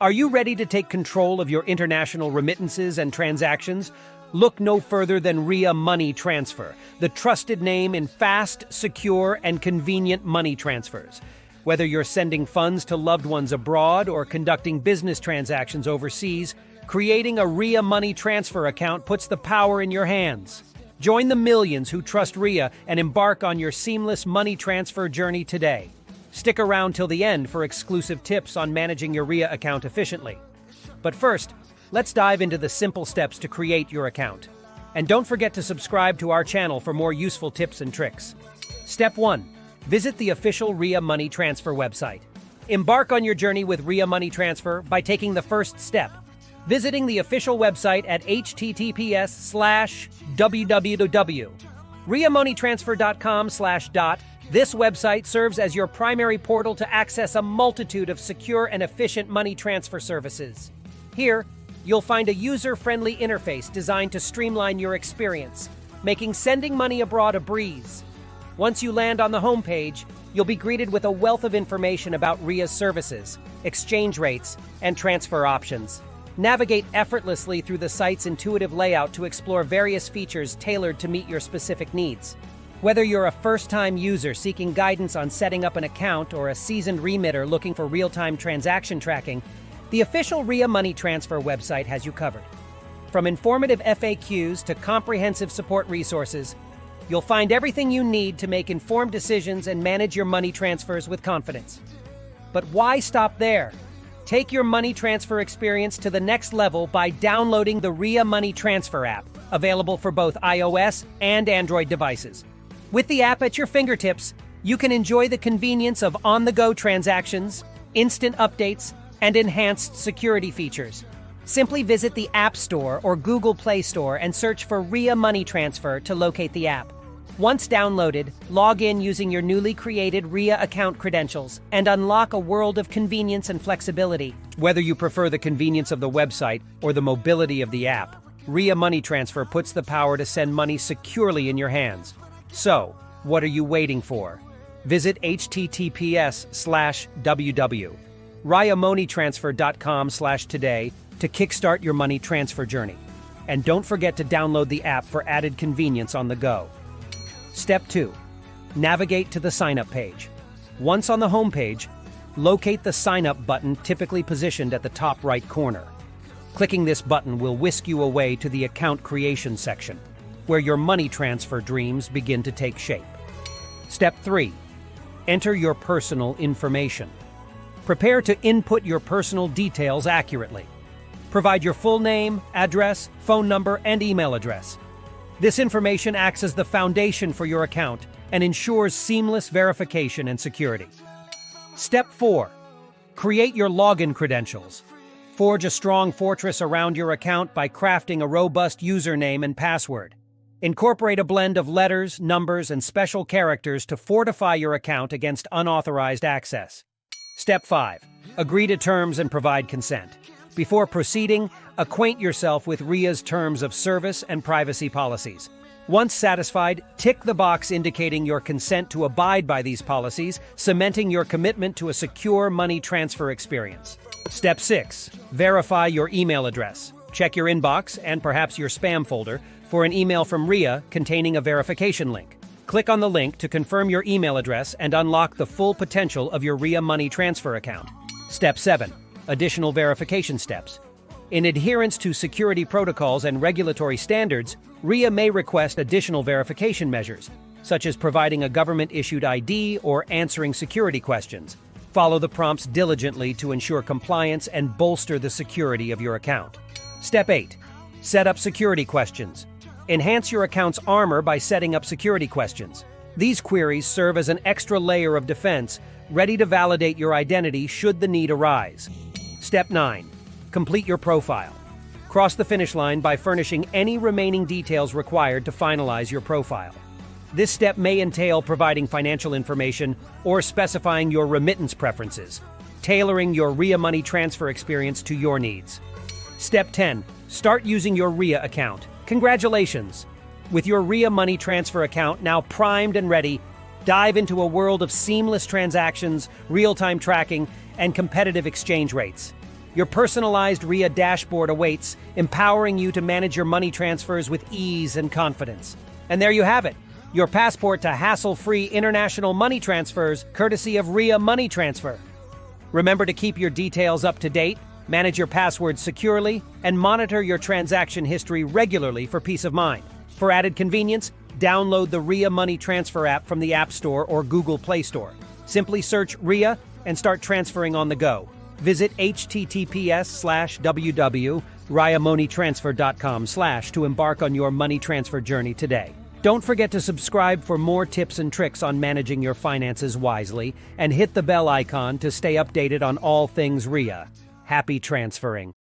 Are you ready to take control of your international remittances and transactions? Look no further than Ria Money Transfer, the trusted name in fast, secure, and convenient money transfers. Whether you're sending funds to loved ones abroad or conducting business transactions overseas, creating a Ria Money Transfer account puts the power in your hands. Join the millions who trust Ria and embark on your seamless money transfer journey today. Stick around till the end for exclusive tips on managing your Ria account efficiently. But first, let's dive into the simple steps to create your account. And don't forget to subscribe to our channel for more useful tips and tricks. Step 1. Visit the official Ria Money Transfer website. Embark on your journey with Ria Money Transfer by taking the first step, visiting the official website at https://www.riamoneytransfer.com/. This website serves as your primary portal to access a multitude of secure and efficient money transfer services. Here, you'll find a user-friendly interface designed to streamline your experience, making sending money abroad a breeze. Once you land on the homepage, you'll be greeted with a wealth of information about Ria's services, exchange rates, and transfer options. Navigate effortlessly through the site's intuitive layout to explore various features tailored to meet your specific needs. Whether you're a first-time user seeking guidance on setting up an account or a seasoned remitter looking for real-time transaction tracking, the official Ria Money Transfer website has you covered. From informative FAQs to comprehensive support resources, you'll find everything you need to make informed decisions and manage your money transfers with confidence. But why stop there? Take your money transfer experience to the next level by downloading the Ria Money Transfer app, available for both iOS and Android devices. With the app at your fingertips, you can enjoy the convenience of on-the-go transactions, instant updates, and enhanced security features. Simply visit the App Store or Google Play Store and search for Ria Money Transfer to locate the app. Once downloaded, log in using your newly created Ria account credentials and unlock a world of convenience and flexibility. Whether you prefer the convenience of the website or the mobility of the app, Ria Money Transfer puts the power to send money securely in your hands. So, what are you waiting for? Visit https://www.riamoneytransfer.com/today to kickstart your money transfer journey. And don't forget to download the app for added convenience on the go. Step 2. Navigate to the sign-up page. Once on the home page, locate the sign-up button typically positioned at the top right corner. Clicking this button will whisk you away to the account creation section, where your money transfer dreams begin to take shape. Step 3. Enter your personal information. Prepare to input your personal details accurately. Provide your full name, address, phone number, and email address. This information acts as the foundation for your account and ensures seamless verification and security. Step 4. Create your login credentials. Forge a strong fortress around your account by crafting a robust username and password. Incorporate a blend of letters, numbers, and special characters to fortify your account against unauthorized access. Step 5. Agree to terms and provide consent. Before proceeding, acquaint yourself with Ria's terms of service and privacy policies. Once satisfied, tick the box indicating your consent to abide by these policies, cementing your commitment to a secure money transfer experience. Step 6. Verify your email address. Check your inbox and perhaps your spam folder for an email from Ria containing a verification link. Click on the link to confirm your email address and unlock the full potential of your Ria Money Transfer account. Step 7. Additional verification steps. In adherence to security protocols and regulatory standards, Ria may request additional verification measures, such as providing a government-issued ID or answering security questions. Follow the prompts diligently to ensure compliance and bolster the security of your account. Step 8. Set up security questions. Enhance your account's armor by setting up security questions. These queries serve as an extra layer of defense, ready to validate your identity should the need arise. Step 9. Complete your profile. Cross the finish line by furnishing any remaining details required to finalize your profile. This step may entail providing financial information or specifying your remittance preferences, tailoring your Ria Money Transfer experience to your needs. Step 10. Start using your Ria account. Congratulations! With your Ria Money Transfer account now primed and ready, dive into a world of seamless transactions, real-time tracking, and competitive exchange rates. Your personalized Ria dashboard awaits, empowering you to manage your money transfers with ease and confidence. And there you have it, your passport to hassle-free international money transfers courtesy of Ria Money Transfer. Remember to keep your details up to date, manage your passwords securely, and monitor your transaction history regularly for peace of mind. For added convenience, download the Ria Money Transfer app from the App Store or Google Play Store. Simply search Ria and start transferring on the go. Visit https://www.riamoneytransfer.com/ to embark on your money transfer journey today. Don't forget to subscribe for more tips and tricks on managing your finances wisely, and hit the bell icon to stay updated on all things Ria. Happy transferring.